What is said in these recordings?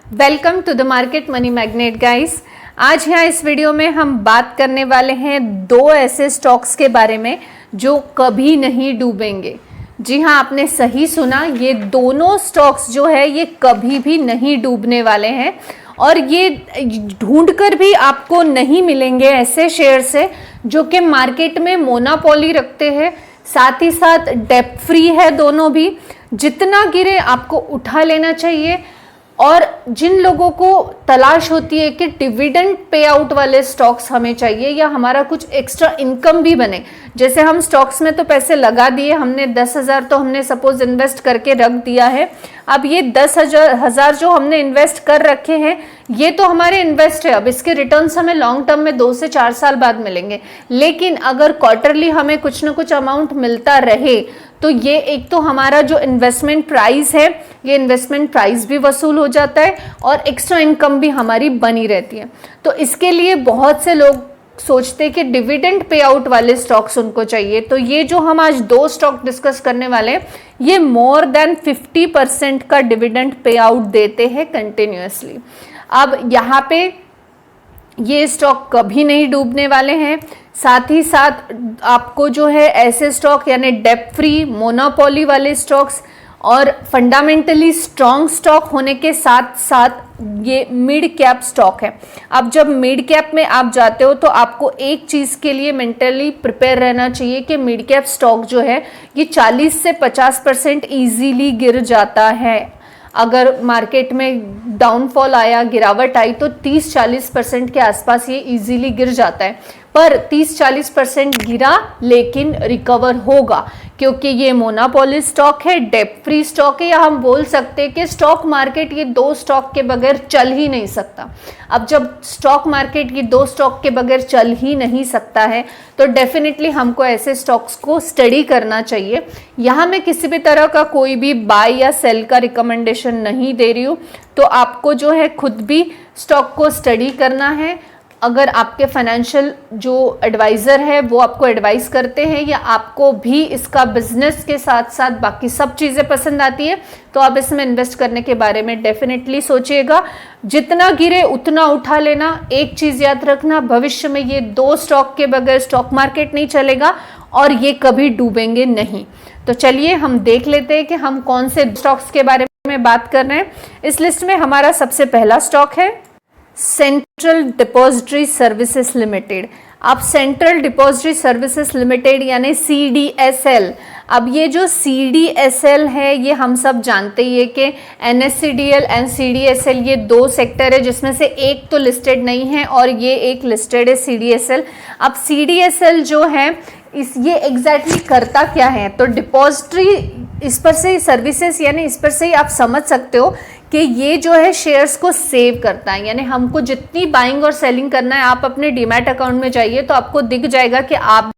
Welcome to the Market Money Magnet guys. आज यहाँ इस वीडियो में हम बात करने वाले हैं दो ऐसे स्टॉक्स के बारे में जो कभी नहीं डूबेंगे। जी हाँ, आपने सही सुना, ये दोनों स्टॉक्स जो है ये कभी भी नहीं डूबने वाले हैं और ये ढूंढकर भी आपको नहीं मिलेंगे ऐसे शेयर से जो कि मार्केट में मोनोपोली रखते हैं, साथ ही साथ डेप्थ फ्री है। दोनों भी जितना गिरे आपको उठा लेना चाहिए। और जिन लोगों को तलाश होती है कि डिविडेंड पे आउट वाले स्टॉक्स हमें चाहिए या हमारा कुछ एक्स्ट्रा इनकम भी बने, जैसे हम स्टॉक्स में तो पैसे लगा दिए, हमने 10,000 तो हमने सपोज इन्वेस्ट करके रख दिया है। अब ये 10,000 जो हमने इन्वेस्ट कर रखे हैं ये तो हमारे इन्वेस्ट है, अब इसके रिटर्न्स हमें लॉन्ग टर्म में 2 से 4 साल बाद मिलेंगे। लेकिन अगर क्वार्टरली हमें कुछ ना कुछ अमाउंट मिलता रहे तो ये एक तो हमारा जो इन्वेस्टमेंट प्राइस है ये इन्वेस्टमेंट प्राइस भी वसूल हो जाता है और एक्स्ट्रा इनकम भी हमारी बनी रहती है। तो इसके लिए बहुत से लोग सोचते हैं कि डिविडेंड पे आउट वाले स्टॉक्स उनको चाहिए। तो ये जो हम आज दो स्टॉक डिस्कस करने वाले हैं ये मोर देन 50% का डिविडेंड पे आउट देते हैं कंटिन्यूअसली। अब यहाँ पे ये स्टॉक कभी नहीं डूबने वाले हैं। साथ ही साथ आपको जो है ऐसे स्टॉक यानी डेप्थ फ्री मोनोपोली वाले स्टॉक्स और फंडामेंटली स्ट्रॉन्ग स्टॉक होने के साथ साथ ये मिड कैप स्टॉक है। अब जब मिड कैप में आप जाते हो तो आपको एक चीज़ के लिए मेंटली प्रिपेयर रहना चाहिए कि मिड कैप स्टॉक जो है ये 40 से 50% ईजीली गिर जाता है। अगर मार्केट में डाउनफॉल आया, गिरावट आई तो 30-40% के आसपास ये इजीली गिर जाता है। पर 30-40% गिरा लेकिन रिकवर होगा क्योंकि ये मोनोपोली स्टॉक है, डेप्थ फ्री स्टॉक है, या हम बोल सकते हैं कि स्टॉक मार्केट ये दो स्टॉक के बगैर चल ही नहीं सकता। अब जब स्टॉक मार्केट ये दो स्टॉक के बगैर चल ही नहीं सकता है तो डेफिनेटली हमको ऐसे स्टॉक्स को स्टडी करना चाहिए। यहाँ मैं किसी भी तरह का कोई भी बाय या सेल का रिकमेंडेशन नहीं दे रही हूँ, तो आपको जो है खुद भी स्टॉक को स्टडी करना है। अगर आपके फाइनेंशियल जो एडवाइज़र है वो आपको एडवाइस करते हैं या आपको भी इसका बिजनेस के साथ साथ बाकी सब चीज़ें पसंद आती है तो आप इसमें इन्वेस्ट करने के बारे में डेफिनेटली सोचिएगा। जितना गिरे उतना उठा लेना। एक चीज़ याद रखना, भविष्य में ये दो स्टॉक के बगैर स्टॉक मार्केट नहीं चलेगा और ये कभी डूबेंगे नहीं। तो चलिए हम देख लेते हैं कि हम कौन से स्टॉक्स के बारे में बात कर रहे हैं। इस लिस्ट में हमारा सबसे पहला स्टॉक है सेंट्रल डिपॉजिटरी सर्विसेज लिमिटेड। अब सेंट्रल डिपॉजिटरी सर्विसेज लिमिटेड यानी CDSL। अब ये जो CDSL है ये हम सब जानते ही है कि NSCDL एंड CDSL ये दो सेक्टर है जिसमें से एक तो लिस्टेड नहीं है और ये एक लिस्टेड है CDSL। अब CDSL जो है ये एग्जैक्टली करता क्या है, तो डिपॉजिटरी इस पर से सर्विसेज यानी इस पर से ही आप समझ सकते हो कि ये जो है शेयर्स को सेव करता है। यानी हमको जितनी बाइंग और सेलिंग करना है आप अपने डीमैट अकाउंट में जाइए तो आपको दिख जाएगा कि आप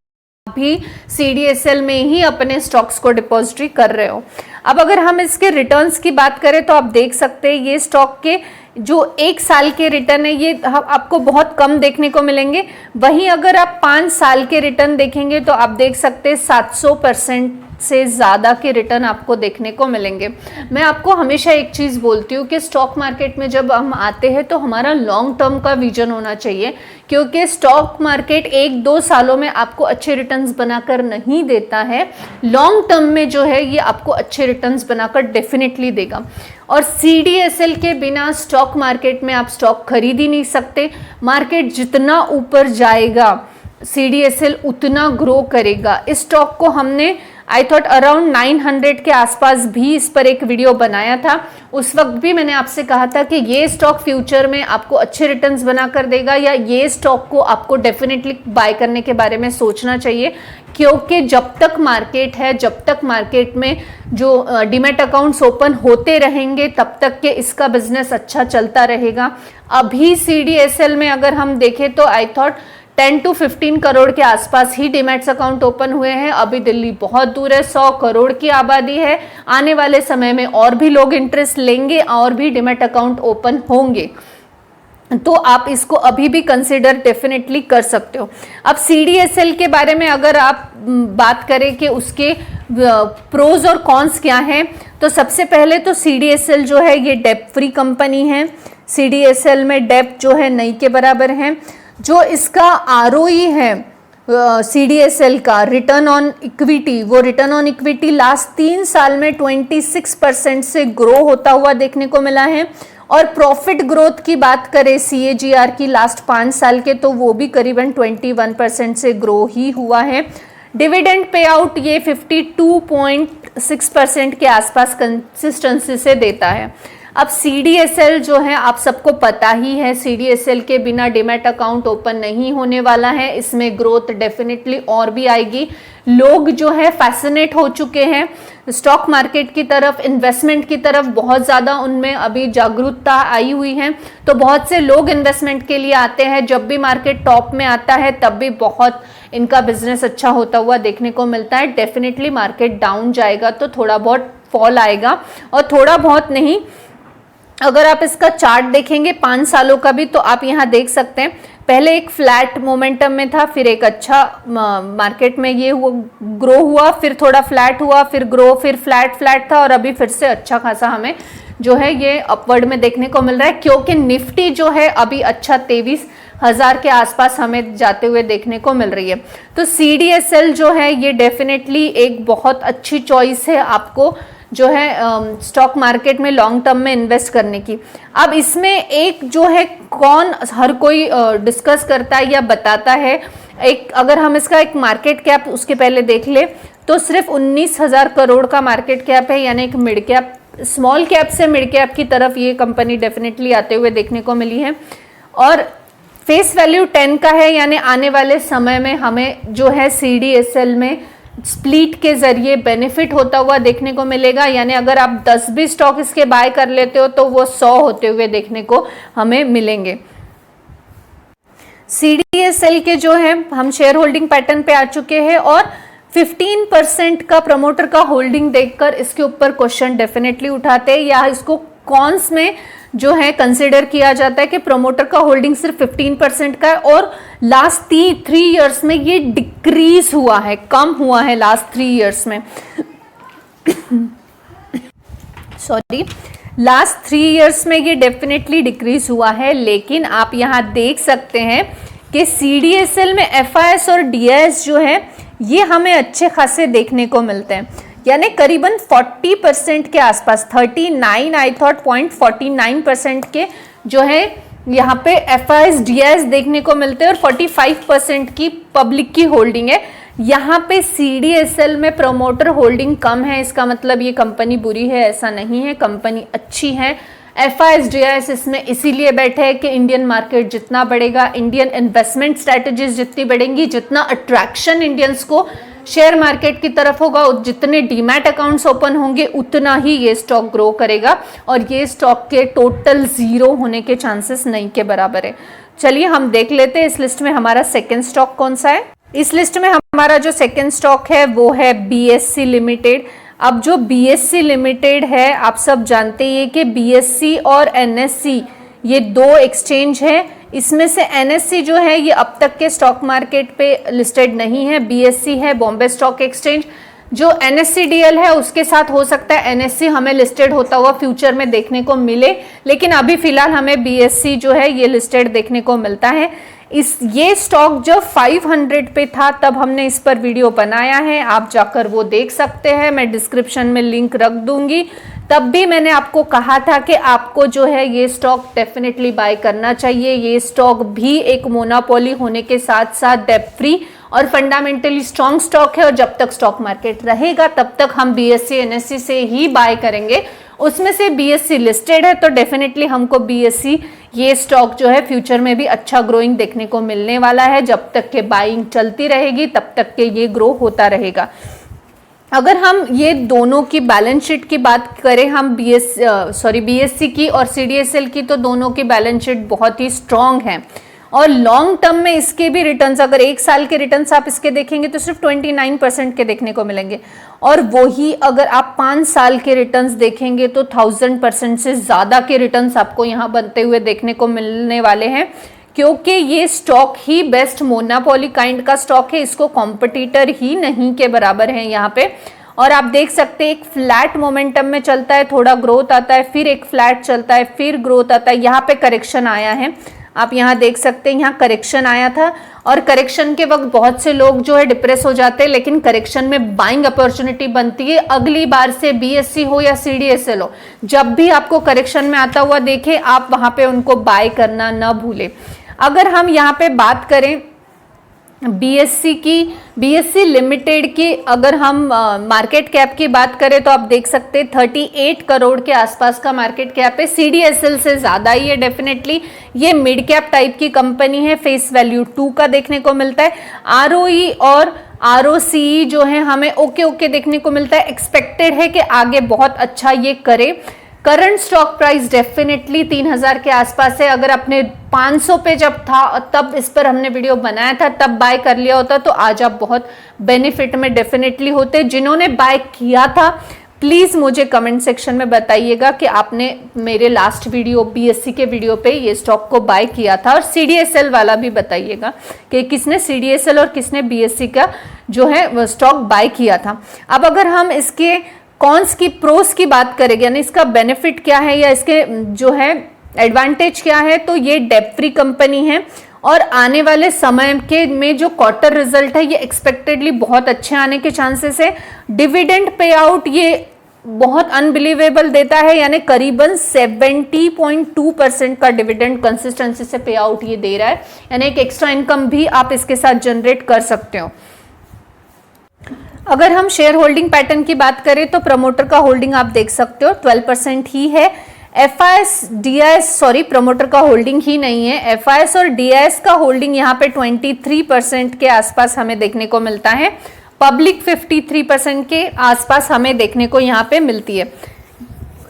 भी CDSL में ही अपने स्टॉक्स को डिपॉजिटरी कर रहे हो। अब अगर हम इसके रिटर्न्स की बात करें तो आप देख सकते हैं ये स्टॉक के जो 1 साल के रिटर्न है ये आपको बहुत कम देखने को मिलेंगे। वहीं अगर आप 5 साल के रिटर्न देखेंगे तो आप देख सकते हैं 700% से ज़्यादा के रिटर्न आपको देखने को मिलेंगे। मैं आपको हमेशा एक चीज़ बोलती हूँ कि स्टॉक मार्केट में जब हम आते हैं तो हमारा लॉन्ग टर्म का विजन होना चाहिए, क्योंकि स्टॉक मार्केट 1-2 सालों में आपको अच्छे रिटर्न्स बनाकर नहीं देता है। लॉन्ग टर्म में जो है ये आपको अच्छे रिटर्न्स बनाकर डेफिनेटली देगा। और CDSL के बिना स्टॉक मार्केट में आप स्टॉक खरीद ही नहीं सकते। मार्केट जितना ऊपर जाएगा CDSL उतना ग्रो करेगा। इस स्टॉक को हमने आई थॉट अराउंड 900 के आसपास भी इस पर एक वीडियो बनाया था। उस वक्त भी मैंने आपसे कहा था कि ये स्टॉक फ्यूचर में आपको अच्छे रिटर्न्स बना कर देगा या ये स्टॉक को आपको डेफिनेटली बाय करने के बारे में सोचना चाहिए, क्योंकि जब तक मार्केट है, जब तक मार्केट में जो डीमैट अकाउंट्स ओपन होते रहेंगे तब तक के इसका बिजनेस अच्छा चलता रहेगा। अभी CDSL में अगर हम देखें तो आई थॉट 10 to 15 करोड़ के आसपास ही डीमैट्स अकाउंट ओपन हुए हैं। अभी दिल्ली बहुत दूर है, 100 करोड़ की आबादी है। आने वाले समय में और भी लोग इंटरेस्ट लेंगे और भी डीमैट अकाउंट ओपन होंगे, तो आप इसको अभी भी कंसिडर डेफिनेटली कर सकते हो। अब CDSL के बारे में अगर आप बात करें कि उसके प्रोज और कॉन्स क्या हैं। तो सबसे पहले तो CDSL जो है ये डेब्ट फ्री कंपनी है। CDSL में डेब्ट जो है नहीं के बराबर है। जो इसका ROE है CDSL का, रिटर्न ऑन इक्विटी, वो रिटर्न ऑन इक्विटी लास्ट 3 साल में 26% से ग्रो होता हुआ देखने को मिला है। और प्रॉफिट ग्रोथ की बात करें CAGR की लास्ट 5 साल के, तो वो भी करीबन 21% से ग्रो ही हुआ है। डिविडेंड पे आउट ये 52.6% के आसपास कंसिस्टेंसी से देता है। अब CDSL जो है आप सबको पता ही है, CDSL के बिना डीमैट अकाउंट ओपन नहीं होने वाला है। इसमें ग्रोथ डेफिनेटली और भी आएगी। लोग जो है फैसिनेट हो चुके हैं स्टॉक मार्केट की तरफ, इन्वेस्टमेंट की तरफ, बहुत ज़्यादा उनमें अभी जागरूकता आई हुई है। तो बहुत से लोग इन्वेस्टमेंट के लिए आते हैं। जब भी मार्केट टॉप में आता है तब भी बहुत इनका बिजनेस अच्छा होता हुआ देखने को मिलता है। डेफिनेटली मार्केट डाउन जाएगा तो थोड़ा बहुत फॉल आएगा, और थोड़ा बहुत नहीं, अगर आप इसका चार्ट देखेंगे 5 सालों का भी, तो आप यहाँ देख सकते हैं पहले एक फ्लैट मोमेंटम में था, फिर एक अच्छा मार्केट में ये ग्रो हुआ, फिर थोड़ा फ्लैट हुआ, फिर ग्रो, फिर फ्लैट था, और अभी फिर से अच्छा खासा हमें जो है ये अपवर्ड में देखने को मिल रहा है। क्योंकि निफ्टी जो है अभी अच्छा 23,000 के आसपास हमें जाते हुए देखने को मिल रही है। तो CDSL जो है ये डेफिनेटली एक बहुत अच्छी चॉइस है आपको जो है स्टॉक मार्केट में लॉन्ग टर्म में इन्वेस्ट करने की। अब इसमें एक जो है कौन हर कोई डिस्कस करता है या बताता है, एक अगर हम इसका एक मार्केट कैप उसके पहले देख ले तो सिर्फ 19,000 करोड़ का मार्केट कैप है, यानी एक मिड कैप, स्मॉल कैप से मिड कैप की तरफ ये कंपनी डेफिनेटली आते हुए देखने को मिली है। और फेस वैल्यू 10 का है, यानी आने वाले समय में हमें जो है CDSL में स्प्लिट के जरिए बेनिफिट होता हुआ देखने को मिलेगा। यानी अगर आप 10 भी स्टॉक इसके बाय कर लेते हो तो वो 100 होते हुए देखने को हमें मिलेंगे। CDSL के जो है हम शेयर होल्डिंग पैटर्न पे आ चुके हैं, और 15% का प्रमोटर का होल्डिंग देखकर इसके ऊपर क्वेश्चन डेफिनेटली उठाते हैं, या इसको कॉन्स में जो है कंसिडर किया जाता है कि प्रमोटर का होल्डिंग सिर्फ 15% का है, और लास्ट 3 इयर्स में ये डिक्रीज हुआ है, कम हुआ है लास्ट 3 इयर्स में सॉरी, लास्ट 3 इयर्स में ये डेफिनेटली डिक्रीज हुआ है। लेकिन आप यहाँ देख सकते हैं कि CDSL में FIS और DIS जो है ये हमें अच्छे खासे देखने को मिलते हैं, यानी करीबन 40% के आसपास, 39 आई थॉट 0.49% के जो है यहाँ पे FIS DIS देखने को मिलते हैं, और 45% की पब्लिक की होल्डिंग है। यहाँ पे CDSL में प्रमोटर होल्डिंग कम है, इसका मतलब ये कंपनी बुरी है ऐसा नहीं है, कंपनी अच्छी है। FIS DIS इसमें इसीलिए बैठे हैं कि इंडियन मार्केट जितना बढ़ेगा, इंडियन इन्वेस्टमेंट स्ट्रैटेजीज जितनी बढ़ेंगी, जितना अट्रैक्शन इंडियंस को शेयर मार्केट की तरफ होगा, जितने डीमैट अकाउंट्स ओपन होंगे उतना ही ये स्टॉक ग्रो करेगा, और ये स्टॉक के टोटल 0 होने के चांसेस नहीं के बराबर है। चलिए हम देख लेते हैं इस लिस्ट में हमारा सेकेंड स्टॉक कौन सा है। इस लिस्ट में हमारा जो सेकेंड स्टॉक है वो है BSC लिमिटेड। अब जो BSC लिमिटेड है, आप सब जानते हैं कि BSC और NSE ये 2 एक्सचेंज है। इसमें से NSE जो है ये अब तक के स्टॉक मार्केट पे लिस्टेड नहीं है, BSC है बॉम्बे स्टॉक एक्सचेंज। जो NSCDL है उसके साथ हो सकता है NSE हमें लिस्टेड होता हुआ फ्यूचर में देखने को मिले, लेकिन अभी फिलहाल हमें BSC जो है ये लिस्टेड देखने को मिलता है। ये स्टॉक जब 500 पे था तब हमने इस पर वीडियो बनाया है, आप जाकर वो देख सकते हैं, मैं डिस्क्रिप्शन में लिंक रख दूंगी। तब भी मैंने आपको कहा था कि आपको जो है ये स्टॉक डेफिनेटली बाय करना चाहिए। ये स्टॉक भी एक मोनोपोली होने के साथ साथ डेब्ट फ्री और फंडामेंटली स्ट्रॉन्ग स्टॉक है, और जब तक स्टॉक मार्केट रहेगा तब तक हम BSC NSE से ही बाय करेंगे। उसमें से BSC लिस्टेड है तो डेफिनेटली हमको BSC ये स्टॉक जो है फ्यूचर में भी अच्छा ग्रोइंग देखने को मिलने वाला है। जब तक के बाइंग चलती रहेगी तब तक के ये ग्रो होता रहेगा। अगर हम ये दोनों की बैलेंस शीट की बात करें, हम BSC की और CDSL की, तो दोनों की बैलेंस शीट बहुत ही स्ट्रॉन्ग है, और लॉन्ग टर्म में इसके भी रिटर्न्स, अगर 1 साल के रिटर्न्स आप इसके देखेंगे तो सिर्फ 29% के देखने को मिलेंगे, और वही अगर आप 5 साल के रिटर्न्स देखेंगे तो 1000% से ज़्यादा के रिटर्न्स आपको यहाँ बनते हुए देखने को मिलने वाले हैं। क्योंकि ये स्टॉक ही बेस्ट मोनोपोली काइंड का स्टॉक है, इसको कॉम्पिटिटर ही नहीं के बराबर है यहाँ पे। और आप देख सकते हैं एक फ्लैट मोमेंटम में चलता है, थोड़ा ग्रोथ आता है, फिर एक फ्लैट चलता है, फिर ग्रोथ आता है, यहाँ पे करेक्शन आया है। आप यहाँ देख सकते हैं यहाँ करेक्शन आया था और करेक्शन के वक्त बहुत से लोग जो है डिप्रेस हो जाते हैं, लेकिन करेक्शन में बाइंग अपॉर्चुनिटी बनती है। अगली बार से बीएससी हो या सीडीएसएल हो, जब भी आपको करेक्शन में आता हुआ देखे आप वहां पे उनको बाय करना ना भूले। अगर हम यहाँ पे बात करें बीएससी की, बीएससी लिमिटेड की अगर हम मार्केट कैप की बात करें तो आप देख सकते हैं 38 करोड़ के आसपास का मार्केट कैप है। सीडीएसएल से ज्यादा ही है डेफिनेटली। ये मिड कैप टाइप की कंपनी है, फेस वैल्यू 2 का देखने को मिलता है। आरओई और आरओसी जो है हमें ओके देखने को मिलता है। एक्सपेक्टेड है कि आगे बहुत अच्छा ये करे। करंट स्टॉक प्राइस डेफिनेटली 3000 के आसपास है। अगर अपने 500 पे जब था तब इस पर हमने वीडियो बनाया था, तब बाय कर लिया होता तो आज आप बहुत बेनिफिट में डेफिनेटली होते। जिन्होंने बाय किया था प्लीज मुझे कमेंट सेक्शन में बताइएगा कि आपने मेरे लास्ट वीडियो बीएससी के वीडियो पे ये स्टॉक को बाय किया था, और सीडीएसएल वाला भी बताइएगा कि किसने सीडीएसएल और किसने बीएससी का जो है स्टॉक बाय किया था। अब अगर हम इसके कॉन्स की, प्रोस की बात करेंगे, यानी इसका बेनिफिट क्या है या इसके जो है एडवांटेज क्या है, तो ये डेट फ्री कंपनी है और आने वाले समय के में जो क्वार्टर रिजल्ट है ये एक्सपेक्टेडली बहुत अच्छे आने के चांसेस है। डिविडेंड पे आउट ये बहुत अनबिलीवेबल देता है, यानी करीबन 70.2% का डिविडेंड कंसिस्टेंसी से पे आउट ये दे रहा है, यानी एक एक्स्ट्रा इनकम भी आप इसके साथ जनरेट कर सकते हो। अगर हम शेयर होल्डिंग पैटर्न की बात करें तो प्रमोटर का होल्डिंग आप देख सकते हो 12% ही है। एफआईएस डीआईएस, सॉरी प्रमोटर का होल्डिंग ही नहीं है, एफआईएस और डीआईएस का होल्डिंग यहाँ पे 23% के आसपास हमें देखने को मिलता है। पब्लिक 53% के आसपास हमें देखने को यहाँ पे मिलती है।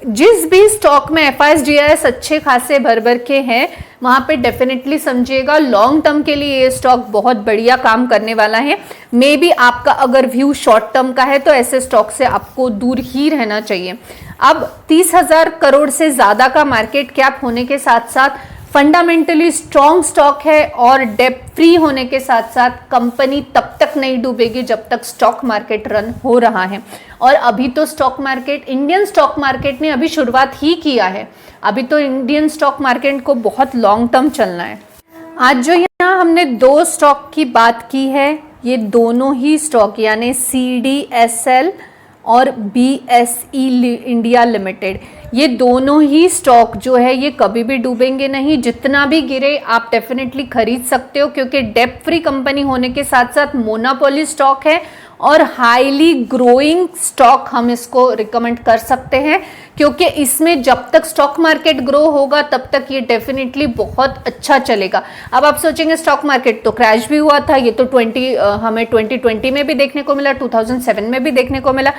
जिस भी स्टॉक में एफआईएस डीआईएस अच्छे खासे भर के हैं वहां पे डेफिनेटली समझिएगा लॉन्ग टर्म के लिए ये स्टॉक बहुत बढ़िया काम करने वाला है। मे बी आपका अगर व्यू शॉर्ट टर्म का है तो ऐसे स्टॉक से आपको दूर ही रहना चाहिए। अब 30,000 करोड़ से ज्यादा का मार्केट कैप होने के साथ साथ फंडामेंटली स्ट्रॉन्ग स्टॉक है और डेट फ्री होने के साथ साथ कंपनी तब तक नहीं डूबेगी जब तक स्टॉक मार्केट रन हो रहा है। और अभी तो stock market, Indian stock market ने अभी शुरुआत ही किया है, अभी तो इंडियन स्टॉक मार्केट को बहुत लॉन्ग टर्म चलना है। आज जो यहाँ हमने 2 स्टॉक की बात की है, ये दोनों ही स्टॉक यानी CDSL और BSE इंडिया लिमिटेड, ये दोनों ही स्टॉक जो है ये कभी भी डूबेंगे नहीं। जितना भी गिरे आप डेफिनेटली खरीद सकते हो, क्योंकि डेट फ्री कंपनी होने के साथ साथ मोनोपोली स्टॉक है और हाईली ग्रोइंग स्टॉक हम इसको रिकमेंड कर सकते हैं, क्योंकि इसमें जब तक स्टॉक मार्केट ग्रो होगा तब तक ये डेफिनेटली बहुत अच्छा चलेगा। अब आप सोचेंगे स्टॉक मार्केट तो क्रैश भी हुआ था, ये तो हमें 2020 में भी देखने को मिला, 2007 में भी देखने को मिला,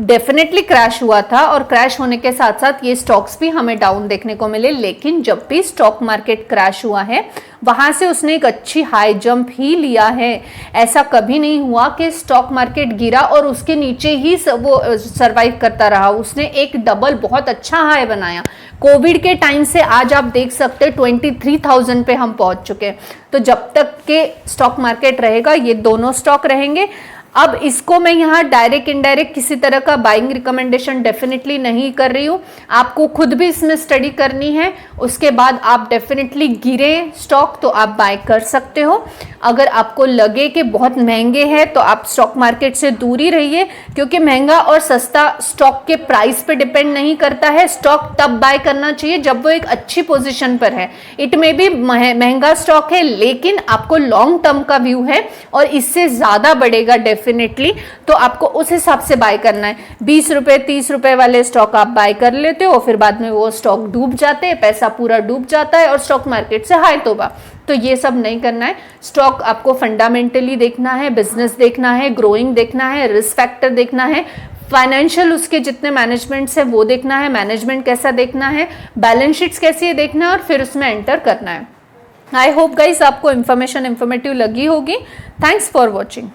डेफिनेटली क्रैश हुआ था और क्रैश होने के साथ साथ ये स्टॉक्स भी हमें डाउन देखने को मिले। लेकिन जब भी स्टॉक मार्केट क्रैश हुआ है वहां से उसने एक अच्छी हाई जंप ही लिया है। ऐसा कभी नहीं हुआ कि स्टॉक मार्केट गिरा और उसके नीचे ही वो सरवाइव करता रहा, उसने एक डबल बहुत अच्छा हाई बनाया। कोविड के टाइम से आज आप देख सकते हैं 23,000 पे हम पहुंच चुके हैं। तो जब तक के स्टॉक मार्केट रहेगा ये दोनों स्टॉक रहेंगे। अब इसको मैं यहाँ डायरेक्ट इनडायरेक्ट किसी तरह का बाइंग रिकमेंडेशन डेफिनेटली नहीं कर रही हूँ, आपको खुद भी इसमें स्टडी करनी है, उसके बाद आप डेफिनेटली गिरे स्टॉक तो आप बाय कर सकते हो। अगर आपको लगे कि बहुत महंगे हैं तो आप स्टॉक मार्केट से दूर ही रहिए, क्योंकि महंगा और सस्ता स्टॉक के प्राइस पे डिपेंड नहीं करता है। स्टॉक तब बाय करना चाहिए जब वो एक अच्छी पोजीशन पर है। इट में भी महंगा स्टॉक है लेकिन आपको लॉन्ग टर्म का व्यू है और इससे ज्यादा बढ़ेगा डेफिनेटली, तो आपको उस हिसाब से बाय करना है। 20 रुपए 30 रुपए वाले स्टॉक आप बाय कर लेते हो, फिर बाद में वो स्टॉक डूब जाते हैं, पैसा पूरा डूब जाता है और स्टॉक मार्केट से हाय तौबा। तो ये सब नहीं करना है। स्टॉक आपको फंडामेंटली देखना है, बिजनेस देखना है, ग्रोइंग देखना है, रिस्क फैक्टर देखना है, फाइनेंशियल उसके जितने मैनेजमेंट्स है वो देखना है, मैनेजमेंट कैसा देखना है, बैलेंस शीट्स कैसी है देखना है और फिर उसमें एंटर करना है। आई होप गाइस आपको इन्फॉर्मेटिव लगी होगी। Thanks for watching.